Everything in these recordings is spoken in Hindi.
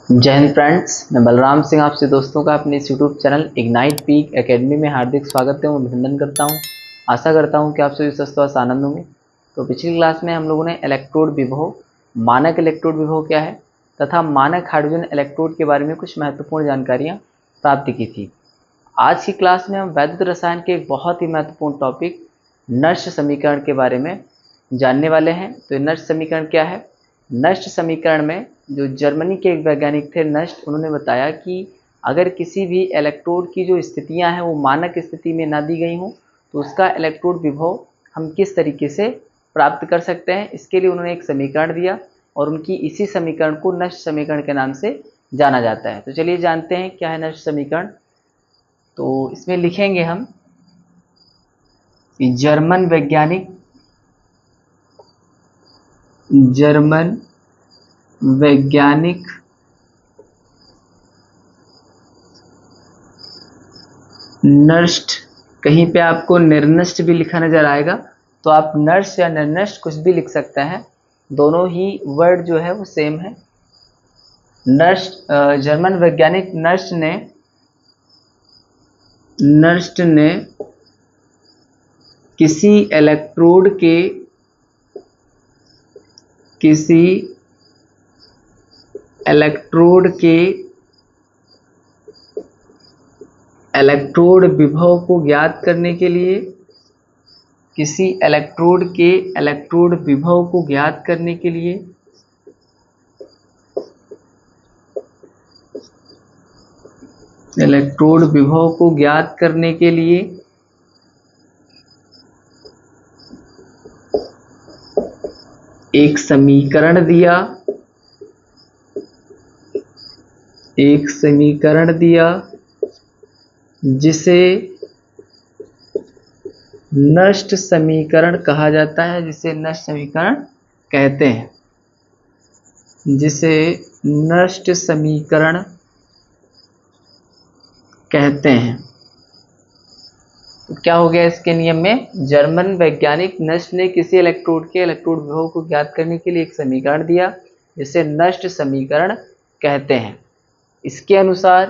जय हिंद फ्रेंड्स, मैं बलराम सिंह आपसे दोस्तों का अपने इस YouTube channel ignite peak academy में हार्दिक स्वागत है, अभिनंदन करता हूं। आशा करता हूं कि आप सभी स्वस्थ व आनंद होंगे। तो पिछली क्लास में हम लोगों ने इलेक्ट्रोड विभव, मानक इलेक्ट्रोड विभव क्या है तथा मानक हाइड्रोजन इलेक्ट्रोड के बारे में कुछ महत्वपूर्ण जानकारियाँ प्राप्त की थी। आज की क्लास में हम वैद्युत रसायन के एक बहुत ही महत्वपूर्ण टॉपिक नर्श समीकरण के बारे में जानने वाले हैं। तो ये नर्श समीकरण क्या है? नर्श समीकरण में जो जर्मनी के एक वैज्ञानिक थे नर्श, उन्होंने बताया कि अगर किसी भी इलेक्ट्रोड की जो स्थितियां हैं वो मानक स्थिति में ना दी गई हों तो उसका इलेक्ट्रोड विभव हम किस तरीके से प्राप्त कर सकते हैं। इसके लिए उन्होंने एक समीकरण दिया और उनकी इसी समीकरण को नर्श समीकरण के नाम से जाना जाता है। तो चलिए जानते हैं क्या है नर्श समीकरण। तो इसमें लिखेंगे हम कि जर्मन वैज्ञानिक नष्ट, कहीं पे आपको निर्नष्ट भी लिखा नजर आएगा तो आप नर्स या निर्नष्ट कुछ भी लिख सकते हैं, दोनों ही वर्ड जो है वो सेम है। नष्ट, जर्मन वैज्ञानिक नर्स्ट ने किसी इलेक्ट्रोड के इलेक्ट्रोड विभव को ज्ञात करने के लिए किसी इलेक्ट्रोड के इलेक्ट्रोड विभव को ज्ञात करने के लिए इलेक्ट्रोड विभव को ज्ञात करने के लिए एक समीकरण दिया जिसे नष्ट समीकरण कहा जाता है, जिसे नष्ट समीकरण कहते हैं, जिसे नष्ट समीकरण कहते हैं। तो क्या हो गया इसके नियम में? जर्मन वैज्ञानिक नष्ट ने किसी इलेक्ट्रोड के इलेक्ट्रोड विभव को ज्ञात करने के लिए एक समीकरण दिया जिसे नष्ट समीकरण कहते हैं। इसके अनुसार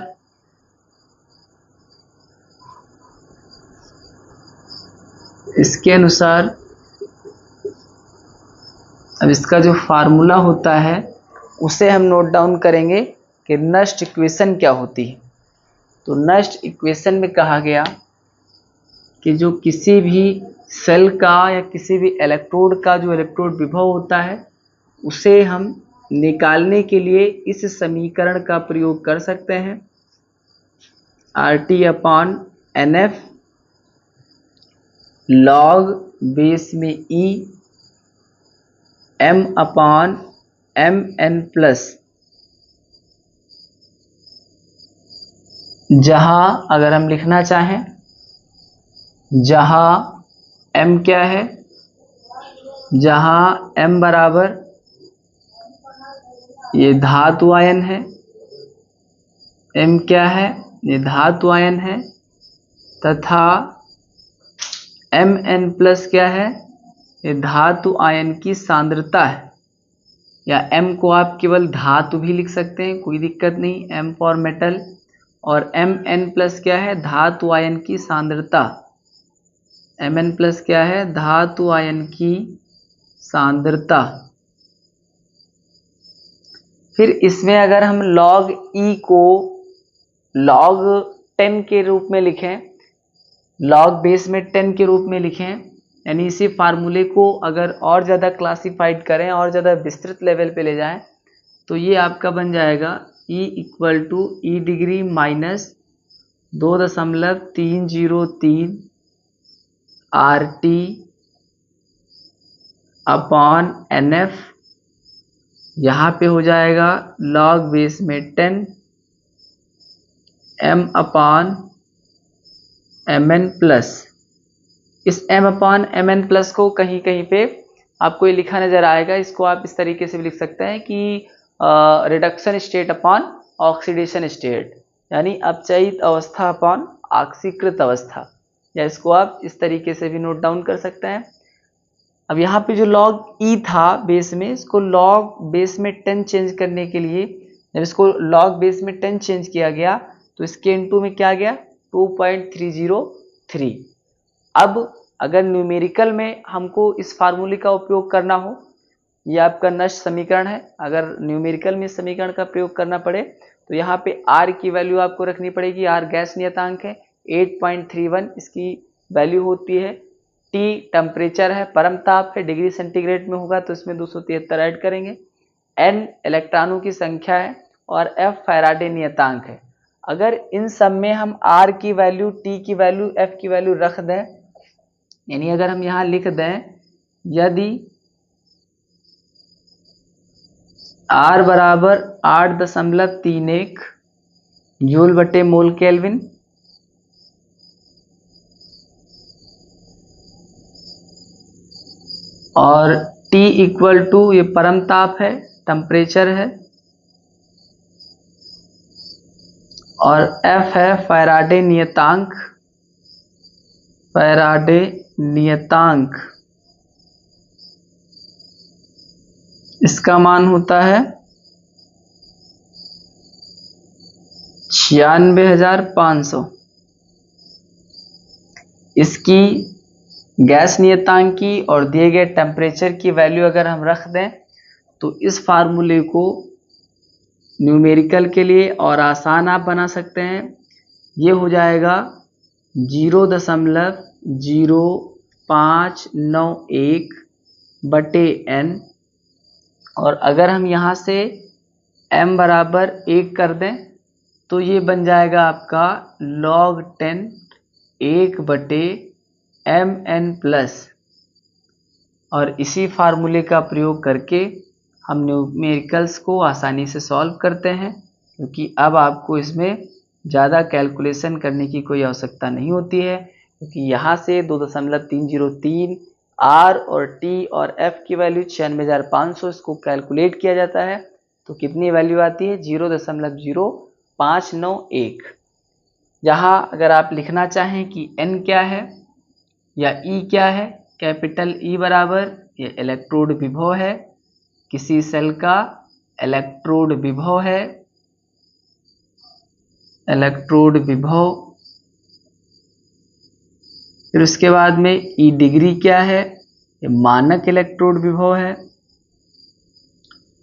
अब इसका जो फार्मूला होता है उसे हम नोट डाउन करेंगे कि नष्ट इक्वेशन क्या होती है। तो नष्ट इक्वेशन में कहा गया कि जो किसी भी सेल का या किसी भी इलेक्ट्रोड का जो इलेक्ट्रोड विभव होता है उसे हम निकालने के लिए इस समीकरण का प्रयोग कर सकते हैं। RT/NF log बेस में E M/Mn प्लस, जहां अगर हम लिखना चाहें, जहां M क्या है, जहां M बराबर ये धातु आयन है, M क्या है, ये धातु आयन है, तथा Mn प्लस क्या है, ये धातु आयन की सांद्रता है। या M को आप केवल धातु भी लिख सकते हैं, कोई दिक्कत नहीं, M फॉर मेटल। और Mn प्लस क्या है, धातु आयन की सांद्रता। Mn प्लस क्या है, धातु आयन की सांद्रता। फिर इसमें अगर हम log E को log 10 के रूप में लिखें, log बेस में 10 के रूप में लिखें, यानी इसी फार्मूले को अगर और ज़्यादा क्लासिफाइड करें और ज़्यादा विस्तृत लेवल पे ले जाएं तो ये आपका बन जाएगा E = E degree minus 2.303 RT/NF। यहाँ पे हो जाएगा log बेस में 10 M/Mn प्लस। इस M/Mn प्लस को कहीं कहीं पे आपको ये लिखा नजर आएगा, इसको आप इस तरीके से भी लिख सकते हैं कि reduction state upon oxidation state, यानी अपचयित अवस्था अपॉन ऑक्सीकृत अवस्था, या इसको आप इस तरीके से भी नोट डाउन कर सकते हैं। अब यहाँ पे जो log E था बेस में, इसको log बेस में 10 चेंज करने के लिए जब इसको लॉग बेस में 10 चेंज किया गया तो इसके इनटू में क्या गया 2.303। अब अगर न्यूमेरिकल में हमको इस फार्मूले का उपयोग करना हो, ये आपका नष्ट समीकरण है, अगर न्यूमेरिकल में समीकरण का प्रयोग करना पड़े तो यहाँ पे R की वैल्यू आपको रखनी पड़ेगी। R गैस नियतांक है, 8.31 इसकी वैल्यू होती है। T टेम्परेचर है, परम ताप है, डिग्री सेंटीग्रेड में होगा तो इसमें 273 ऐड करेंगे। N इलेक्ट्रॉनों की संख्या है और F फैराडे नियतांक है। अगर इन सब में हम R की वैल्यू, T की वैल्यू, F की वैल्यू रख दें, यानी अगर हम यहाँ लिख दें यदि R बराबर 8.31 जूल बटे मोल केल्विन और T इक्वल टू, ये परम ताप है, टेम्परेचर है, और F है फैराडे नियतांक। फैराडे नियतांक इसका मान होता है 96,500। इसकी गैस नियतांक की और दिए गए टेम्परेचर की वैल्यू अगर हम रख दें तो इस फार्मूले को न्यूमेरिकल के लिए और आसान आप बना सकते हैं। ये हो जाएगा 0.0591 बटे n, और अगर हम यहाँ से m बराबर 1 कर दें तो ये बन जाएगा आपका log 10 1 बटे mn प्लस। और इसी फार्मूले का प्रयोग करके हम न्यूमेरिकल्स को आसानी से सॉल्व करते हैं, क्योंकि अब आपको इसमें ज़्यादा कैलकुलेशन करने की कोई आवश्यकता नहीं होती है, क्योंकि यहाँ से 2.303 R और T और F की वैल्यू 96,500 इसको कैलकुलेट किया जाता है तो कितनी वैल्यू आती है 0.0591। जहाँ अगर आप लिखना चाहें कि N क्या है या E क्या है, कैपिटल E बराबर ये इलेक्ट्रोड विभव है, किसी सेल का इलेक्ट्रोड विभव है, इलेक्ट्रोड विभव। फिर उसके बाद में E डिग्री क्या है, ये मानक इलेक्ट्रोड विभव है,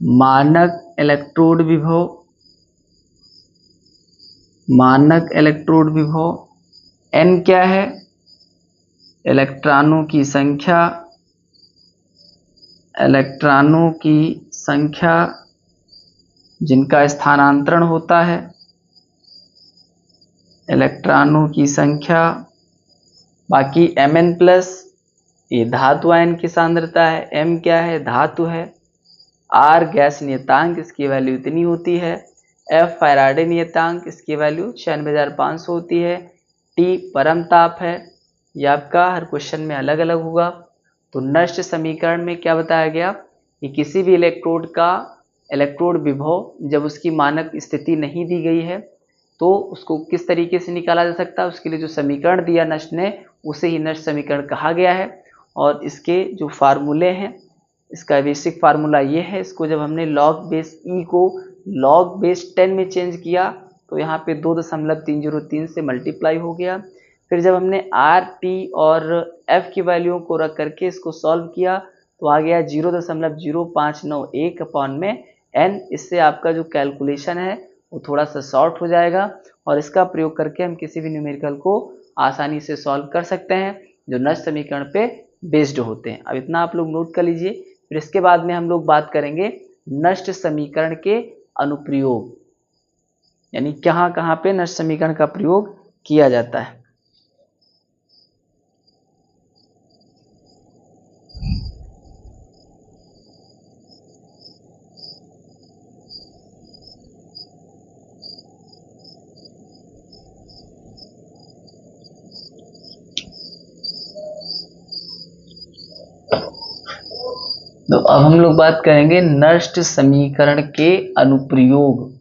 मानक इलेक्ट्रोड विभव, मानक इलेक्ट्रोड विभव। N क्या है, इलेक्ट्रॉनों की संख्या, इलेक्ट्रॉनों की संख्या जिनका स्थानांतरण होता है, इलेक्ट्रॉनों की संख्या। बाकी Mn प्लस ये धातु आयन की सांद्रता है, M क्या है, धातु है, R गैस नियतांक इसकी वैल्यू इतनी होती है, F फैराडे नियतांक इसकी वैल्यू 96,500 होती है, T परम ताप है। यह आपका हर क्वेश्चन में अलग अलग होगा। तो नष्ट समीकरण में क्या बताया गया कि किसी भी इलेक्ट्रोड का इलेक्ट्रोड विभव जब उसकी मानक स्थिति नहीं दी गई है तो उसको किस तरीके से निकाला जा सकता है, उसके लिए जो समीकरण दिया नष्ट ने उसे ही नष्ट समीकरण कहा गया है। और इसके जो फार्मूले हैं, इसका बेसिक फार्मूला ये है, इसको जब हमने लॉग बेस ई को लॉग बेस 10 में चेंज किया तो यहाँ पे 2.303 से मल्टीप्लाई हो गया। फिर जब हमने R, T और F की वैल्यू को रख करके इसको सॉल्व किया तो आ गया 0.0591 अपॉन में n। इससे आपका जो कैलकुलेशन है वो थोड़ा सा शॉर्ट हो जाएगा और इसका प्रयोग करके हम किसी भी न्यूमेरिकल को आसानी से सॉल्व कर सकते हैं जो नष्ट समीकरण पे बेस्ड होते हैं। अब इतना आप लोग नोट कर लीजिए। फिर इसके बाद में हम लोग बात करेंगे नष्ट समीकरण के अनुप्रयोग, यानी कहाँ कहाँ पे नष्ट समीकरण का प्रयोग किया जाता है। तो अब हम लोग बात करेंगे नष्ट समीकरण के अनुप्रयोग।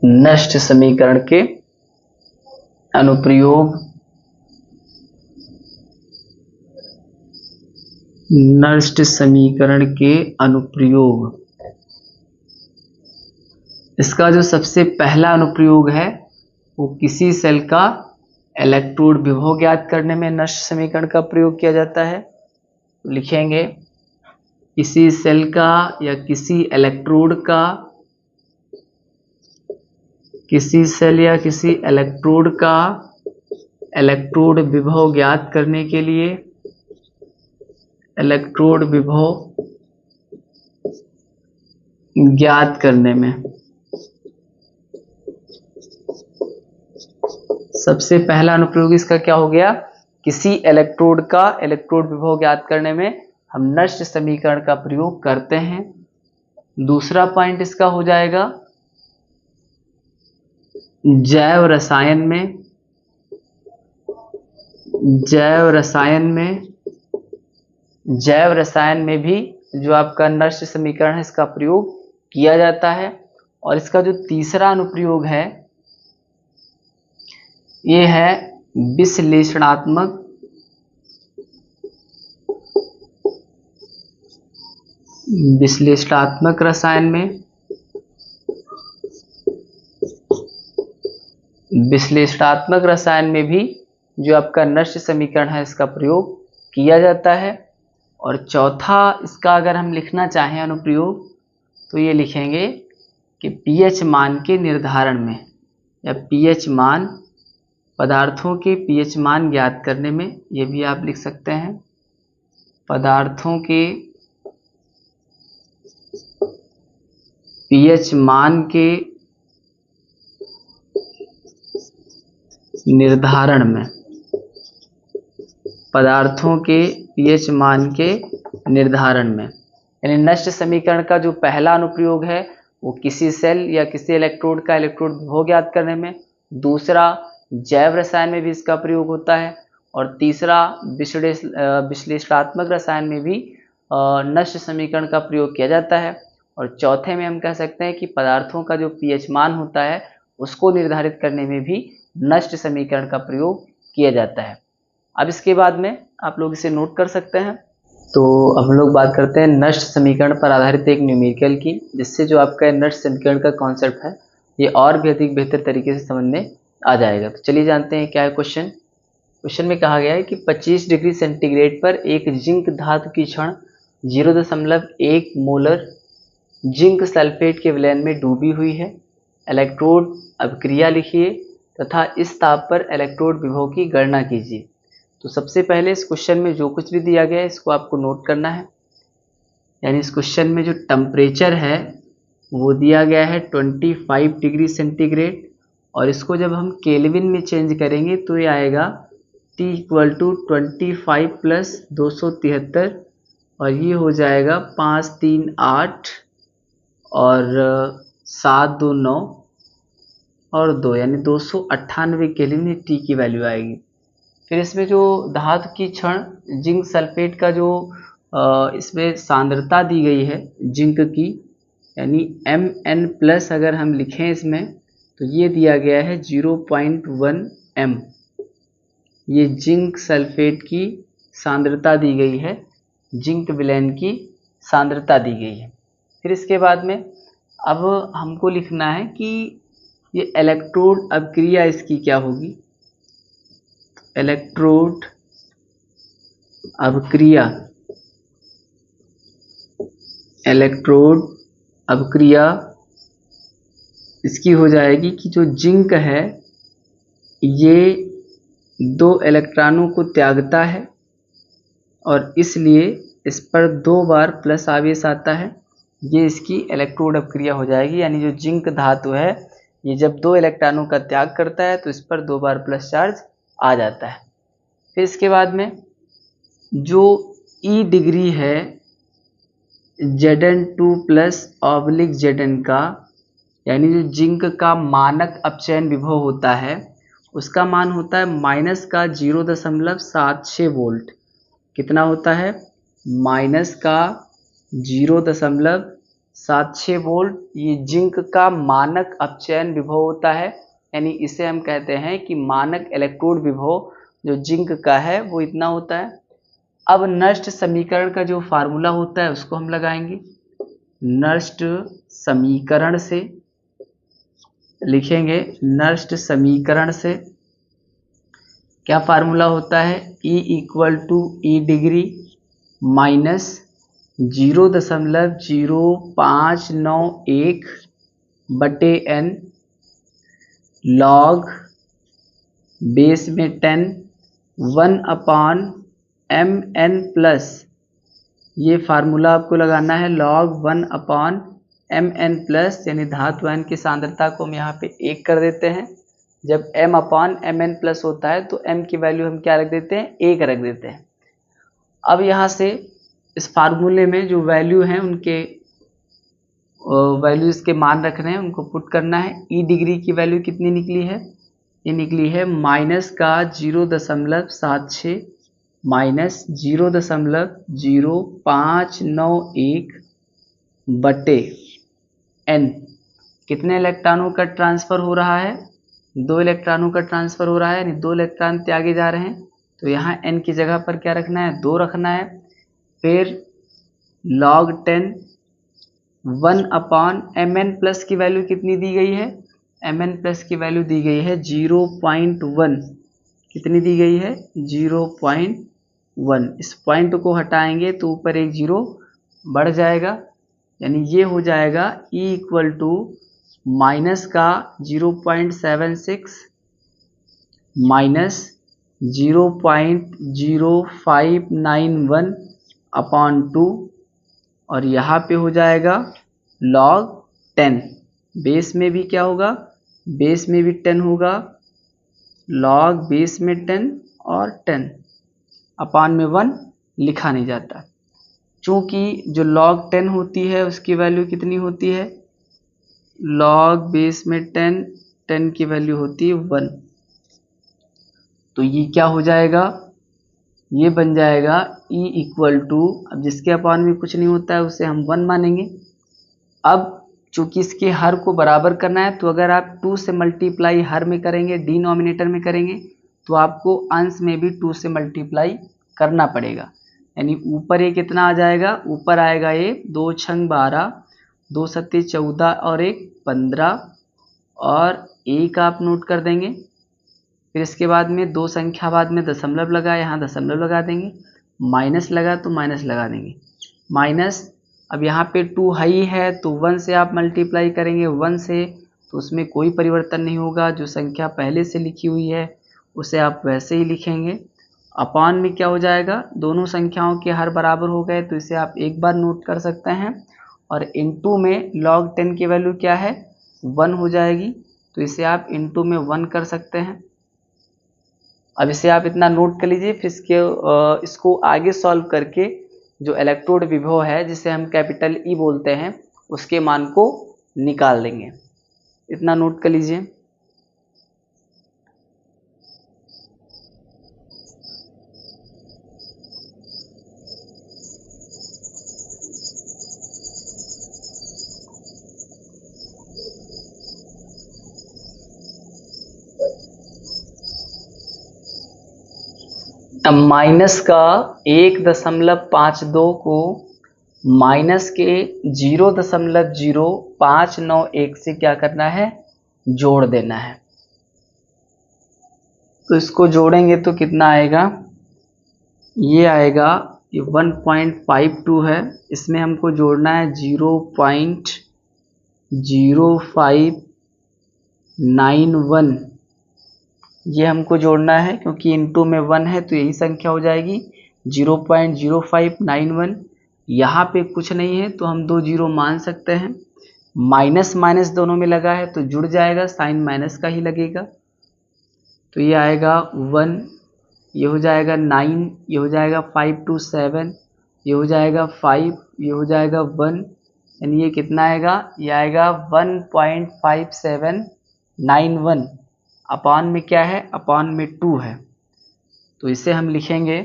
नष्ट समीकरण के अनुप्रयोग, नष्ट समीकरण के अनुप्रयोग। इसका जो सबसे पहला अनुप्रयोग है वो किसी सेल का इलेक्ट्रोड विभव ज्ञात करने में नष्ट समीकरण का प्रयोग किया जाता है। तो लिखेंगे किसी सेल का या किसी इलेक्ट्रोड का, किसी सेल या किसी इलेक्ट्रोड का इलेक्ट्रोड विभव ज्ञात करने के लिए, इलेक्ट्रोड विभव ज्ञात करने में सबसे पहला अनुप्रयोग इसका क्या हो गया, किसी इलेक्ट्रोड का इलेक्ट्रोड विभव ज्ञात करने में हम नष्ट समीकरण का प्रयोग करते हैं। दूसरा पॉइंट इसका हो जाएगा जैव रसायन में, जैव रसायन में भी जो आपका नष्ट समीकरण है इसका प्रयोग किया जाता है। और इसका जो तीसरा अनुप्रयोग है ये है विश्लेषणात्मक रसायन में। विश्लेषणात्मक रसायन में भी जो आपका नष्ट समीकरण है इसका प्रयोग किया जाता है। और चौथा इसका अगर हम लिखना चाहें अनुप्रयोग तो ये लिखेंगे कि पीएच मान के निर्धारण में, या पीएच मान, पदार्थों के पीएच मान ज्ञात करने में, ये भी आप लिख सकते हैं। पदार्थों के पीएच मान के निर्धारण में, पदार्थों के पीएच मान के निर्धारण में। यानी नष्ट समीकरण का जो पहला अनुप्रयोग है वो किसी सेल या किसी इलेक्ट्रोड का इलेक्ट्रोड विभव ज्ञात करने में, दूसरा जैव रसायन में भी इसका प्रयोग होता है, और तीसरा विश्लेषणात्मक रसायन में भी नष्ट समीकरण का प्रयोग किया जाता है। और चौथे में हम कह सकते हैं कि पदार्थों का जो पीएच मान होता है उसको निर्धारित करने में भी नष्ट समीकरण का प्रयोग किया जाता है। अब इसके बाद में आप लोग इसे नोट कर सकते हैं। तो हम लोग बात करते हैं नष्ट समीकरण पर आधारित एक न्यूमेरिकल की, जिससे जो आपका नष्ट समीकरण का कॉन्सेप्ट है ये और भी अधिक बेहतर तरीके से समझ में आ जाएगा। तो चलिए जानते हैं क्या है क्वेश्चन। क्वेश्चन में कहा गया है कि 25 डिग्री सेंटीग्रेड पर एक जिंक धातु की क्षण 0.1 मोलर जिंक सल्फेट के विलयन में डूबी हुई है। इलेक्ट्रोड अभिक्रिया लिखिए तथा इस ताप पर इलेक्ट्रोड विभव की गणना कीजिए। तो सबसे पहले इस क्वेश्चन में जो कुछ भी दिया गया है इसको आपको नोट करना है। यानी इस क्वेश्चन में जो टेम्परेचर है वो दिया गया है 25 डिग्री सेंटीग्रेड, और इसको जब हम केल्विन में चेंज करेंगे तो ये आएगा T = 25 + 273, और ये हो जाएगा 538 और 7 2 9 और 2, यानी 298 केल्विन टी की वैल्यू आएगी। फिर इसमें जो धातु की क्षण जिंक सल्फेट का जो इसमें सांद्रता दी गई है जिंक की, यानी Mn+ अगर हम लिखें इसमें तो ये दिया गया है 0.1 m। ये जिंक सल्फेट की सांद्रता दी गई है, जिंक विलयन की सांद्रता दी गई है। फिर इसके बाद में अब हमको लिखना है कि ये इलेक्ट्रोड अभिक्रिया इसकी क्या होगी। इलेक्ट्रोड अभिक्रिया, इलेक्ट्रोड अभिक्रिया इसकी हो जाएगी कि जो जिंक है ये 2 इलेक्ट्रॉनों को त्यागता है और इसलिए इस पर 2 बार प्लस आवेश आता है। ये इसकी इलेक्ट्रोड अभिक्रिया हो जाएगी। यानी जो जिंक धातु है ये जब 2 इलेक्ट्रॉनों का त्याग करता है तो इस पर 2 बार प्लस चार्ज आ जाता है। फिर इसके बाद में जो ई डिग्री है Zn2+ Zn का, यानी जो जिंक का मानक अपचयन विभव होता है उसका मान होता है -0.76 वोल्ट। कितना होता है? -0.76 706 वोल्ट ये जिंक का मानक अपचयन विभव होता है, यानी इसे हम कहते हैं कि मानक इलेक्ट्रोड विभव जो जिंक का है वो इतना होता है। अब नष्ट समीकरण का जो फार्मूला होता है उसको हम लगाएंगे। नष्ट समीकरण से लिखेंगे, नष्ट समीकरण से क्या फार्मूला होता है, E equal to E degree minus 0.0591 बटे n लॉग बेस में 10 1/mn प्लस, ये फार्मूला आपको लगाना है log 1/mn प्लस, यानी धातु आयन की सांद्रता को हम यहाँ पे 1 कर देते हैं। जब m/mn प्लस होता है तो m की वैल्यू हम क्या रख देते हैं, 1 रख देते हैं। अब यहाँ से इस फार्मूले में जो वैल्यू हैं उनके वैल्यूज के मान रखने हैं, उनको पुट करना है। ई डिग्री की वैल्यू कितनी निकली है, ये निकली है माइनस का 0.76 माइनस 0.0591 बटे n। कितने इलेक्ट्रॉनों का ट्रांसफर हो रहा है, 2 इलेक्ट्रॉनों का ट्रांसफर हो रहा है, यानी 2 इलेक्ट्रॉन त्यागे जा रहे हैं, तो यहाँ n की जगह पर क्या रखना है, 2 रखना है। फिर log 10 1/mn प्लस की वैल्यू कितनी दी गई है, mn प्लस की वैल्यू दी गई है 0.1, कितनी दी गई है 0.1। इस पॉइंट को हटाएंगे तो ऊपर एक 0 बढ़ जाएगा, यानी ये हो जाएगा E इक्वल टू माइनस का 0.76 माइनस 0.0591 अपॉन 2, और यहाँ पे हो जाएगा log 10। बेस में भी क्या होगा, बेस में भी 10 होगा, log बेस में 10 और 10 अपॉन में 1 लिखा नहीं जाता, चूँकि जो log 10 होती है उसकी वैल्यू कितनी होती है, log बेस में 10 की वैल्यू होती है 1। तो ये क्या हो जाएगा, ये बन जाएगा E इक्वल टू, अब जिसके अपॉन में कुछ नहीं होता है उसे हम 1 मानेंगे। अब चूंकि इसके हर को बराबर करना है, तो अगर आप 2 से मल्टीप्लाई हर में करेंगे, डिनोमिनेटर में करेंगे, तो आपको अंश में भी 2 से मल्टीप्लाई करना पड़ेगा, यानी ऊपर ये कितना आ जाएगा, ऊपर आएगा ये 2 छंग 12, 2 सत्ते 14 और 1 15, और 1 आप नोट कर देंगे। फिर इसके बाद में 2 संख्या बाद में दशमलव लगा, यहाँ दशमलव लगा देंगे, माइनस लगा तो माइनस लगा देंगे, माइनस। अब यहाँ पे 2 हाई है तो 1 से आप मल्टीप्लाई करेंगे, 1 से, तो उसमें कोई परिवर्तन नहीं होगा, जो संख्या पहले से लिखी हुई है उसे आप वैसे ही लिखेंगे। अपॉन में क्या हो जाएगा, दोनों संख्याओं के हर बराबर हो गए तो इसे आप एक बार नोट कर सकते हैं, और इनटू में log 10 की वैल्यू क्या है 1 हो जाएगी, तो इसे आप इनटू में 1 कर सकते हैं। अब इसे आप इतना नोट कर लीजिए, फिर इसको आगे सॉल्व करके जो इलेक्ट्रोड विभव है जिसे हम कैपिटल E बोलते हैं उसके मान को निकाल देंगे, इतना नोट कर लीजिए। अब माइनस का 1.52 को माइनस के 0.0591 से क्या करना है, जोड़ देना है। तो इसको जोड़ेंगे तो कितना आएगा, ये आएगा, ये 1.52 है, इसमें हमको जोड़ना है 0.0591, ये हमको जोड़ना है, क्योंकि इनटू में 1 है तो यही संख्या हो जाएगी 0.0591। यहाँ पे कुछ नहीं है तो हम 2 0 मान सकते हैं, माइनस माइनस दोनों में लगा है तो जुड़ जाएगा, साइन माइनस का ही लगेगा, तो ये आएगा 1, ये हो जाएगा 9, ये हो जाएगा 5 to 7, ये हो जाएगा 5, ये हो जाएगा 1, यानी ये कितना आएगा, ये आएगा 1.5791। अपॉन में क्या है, अपॉन में 2 है, तो इसे हम लिखेंगे,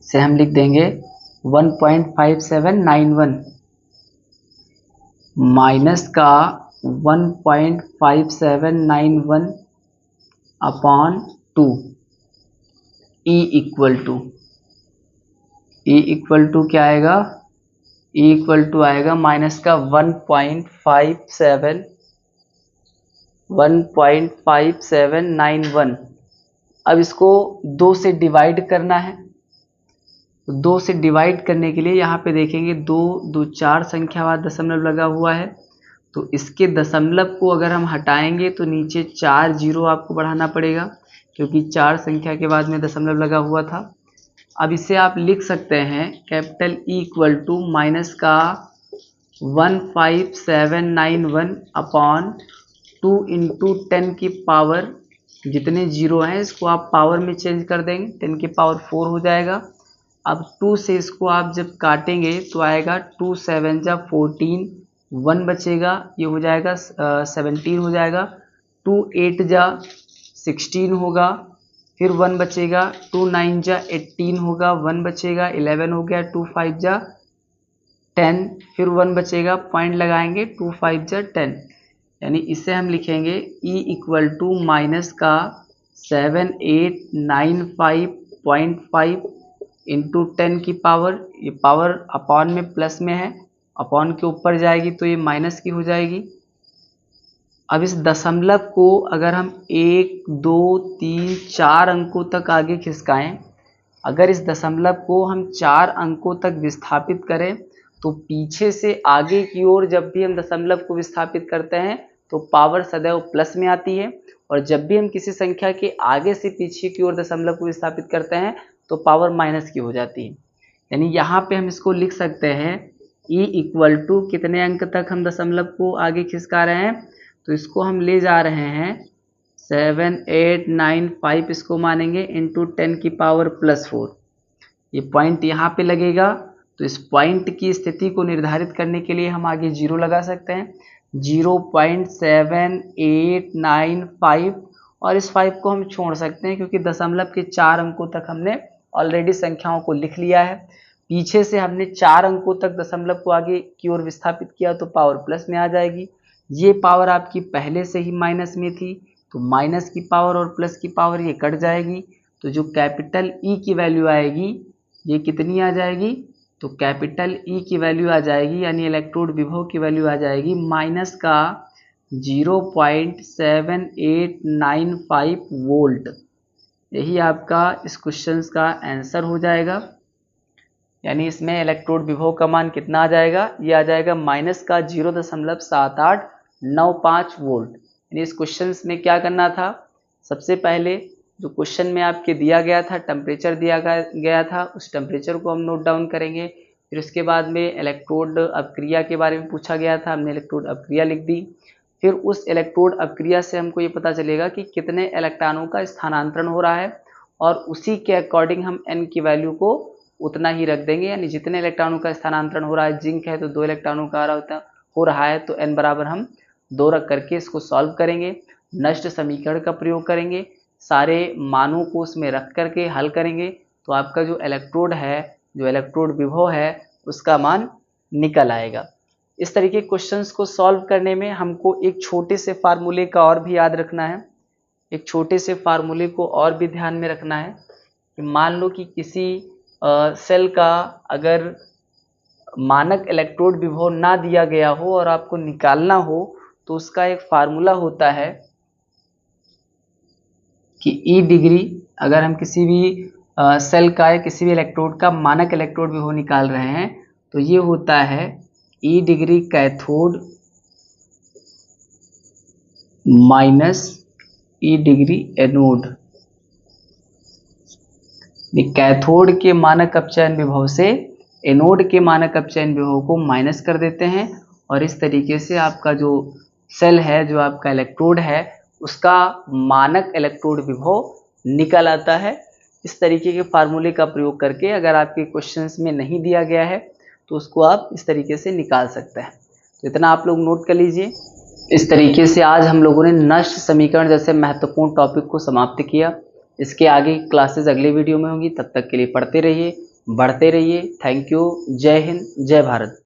इसे हम लिख देंगे 1.5791 माइनस का 1.5791 अपॉन 2 ई इक्वल टू क्या आएगा? ई इक्वल टू आएगा माइनस का 1.5791। अब इसको 2 से डिवाइड करना है। 2 से डिवाइड करने के लिए यहाँ पे देखेंगे 2 2 4 संख्या बाद दशमलव लगा हुआ है, तो इसके दशमलव को अगर हम हटाएंगे तो नीचे 4 जीरो आपको बढ़ाना पड़ेगा, क्योंकि 4 संख्या के बाद में दशमलव लगा हुआ था। अब इसे आप लिख सकते हैं capital E equal to minus का 15791 अपॉन 2 इंटू 10 की पावर, जितने जीरो हैं इसको आप पावर में चेंज कर देंगे, 10 की पावर 4 हो जाएगा। अब 2 से इसको आप जब काटेंगे तो आएगा 2 7 जा 14, 1 बचेगा, ये हो जाएगा 17 हो जाएगा। 2 8 जा 16 होगा, फिर 1 बचेगा। 2 9 जा 18 होगा, 1 बचेगा, 11 हो गया। 2 5 जा 10, फिर 1 बचेगा, पॉइंट लगाएंगे, 2 5 जा 10, यानी इसे हम लिखेंगे ई इक्वल टू माइनस का 7895.5 इंटू 10 की पावर, ये पावर अपॉन में प्लस में है, अपॉन के ऊपर जाएगी तो ये माइनस की हो जाएगी। अब इस दशमलव को अगर हम 1 2 3 4 अंकों तक आगे खिसकाएं, अगर इस दशमलव को हम 4 अंकों तक विस्थापित करें तो पीछे से आगे की ओर जब भी हम दशमलव को विस्थापित करते हैं तो पावर सदैव प्लस में आती है, और जब भी हम किसी संख्या के आगे से पीछे की ओर दशमलव को विस्थापित करते हैं तो पावर माइनस की हो जाती है। यानी यहाँ पे हम इसको लिख सकते हैं ई इक्वल टू कितने अंक तक हम दशमलव को आगे खिसका रहे हैं, तो इसको हम ले जा रहे हैं 7895, इसको मानेंगे इंटू 10 की पावर प्लस 4। ये पॉइंट यहाँ पे लगेगा, तो इस पॉइंट की स्थिति को निर्धारित करने के लिए हम आगे जीरो लगा सकते हैं, 0.7895, और इस 5 को हम छोड़ सकते हैं क्योंकि दशमलव के 4 अंकों तक हमने ऑलरेडी संख्याओं को लिख लिया है। पीछे से हमने 4 अंकों तक दशमलव को आगे की ओर विस्थापित किया तो पावर प्लस में आ जाएगी। ये पावर आपकी पहले से ही माइनस में थी, तो माइनस की पावर और प्लस की पावर ये कट जाएगी, तो जो कैपिटल ई की वैल्यू आएगी ये कितनी आ जाएगी, तो कैपिटल ई की वैल्यू आ जाएगी, यानी इलेक्ट्रोड विभव की वैल्यू आ जाएगी माइनस का 0.7895 वोल्ट। यही आपका इस क्वेश्चन का आंसर हो जाएगा। यानी इसमें इलेक्ट्रोड विभव का मान कितना आ जाएगा, ये आ जाएगा माइनस का 0.7895 वोल्ट। यानी इस क्वेश्चन में क्या करना था, सबसे पहले जो क्वेश्चन में आपके दिया गया था टेम्परेचर दिया गया था, उस टेम्परेचर को हम नोट डाउन करेंगे। फिर उसके बाद में इलेक्ट्रोड अपक्रिया के बारे में पूछा गया था, हमने इलेक्ट्रोड अपक्रिया लिख दी। फिर उस इलेक्ट्रोड अपक्रिया से हमको ये पता चलेगा कि कितने इलेक्ट्रॉनों का स्थानांतरण हो रहा है, और उसी के अकॉर्डिंग हम n की वैल्यू को उतना ही रख देंगे। यानी जितने इलेक्ट्रॉनों का स्थानांतरण हो रहा है, जिंक है तो 2 इलेक्ट्रॉनों का हो रहा है, तो n बराबर हम 2 रख करके इसको सॉल्व करेंगे, नष्ट समीकरण का प्रयोग करेंगे, सारे मानों को उसमें रख करके हल करेंगे, तो आपका जो इलेक्ट्रोड है, जो इलेक्ट्रोड विभव है, उसका मान निकल आएगा। इस तरीके क्वेश्चंस को सॉल्व करने में हमको एक छोटे से फार्मूले का और भी याद रखना है, एक छोटे से फार्मूले को और भी ध्यान में रखना है कि मान लो कि किसी सेल का अगर मानक इलेक्ट्रोड विभव ना दिया गया हो और आपको निकालना हो, तो उसका एक फार्मूला होता है कि ई डिग्री, अगर हम किसी भी सेल का या किसी भी इलेक्ट्रोड का मानक इलेक्ट्रोड विभव निकाल रहे हैं, तो ये होता है ई डिग्री कैथोड माइनस ई डिग्री एनोड। कैथोड के मानक अपचयन विभव से एनोड के मानक अपचयन विभव को माइनस कर देते हैं, और इस तरीके से आपका जो सेल है, जो आपका इलेक्ट्रोड है, उसका मानक इलेक्ट्रोड विभव निकल आता है। इस तरीके के फार्मूले का प्रयोग करके अगर आपके क्वेश्चंस में नहीं दिया गया है तो उसको आप इस तरीके से निकाल सकते हैं। तो इतना आप लोग नोट कर लीजिए। इस तरीके से आज हम लोगों ने नष्ट समीकरण जैसे महत्वपूर्ण टॉपिक को समाप्त किया। इसके आगे क्लासेस अगले वीडियो में होंगी, तब तक के लिए पढ़ते रहिए। बढ़ते रहिए। Thank you. जय हिंद, जय भारत।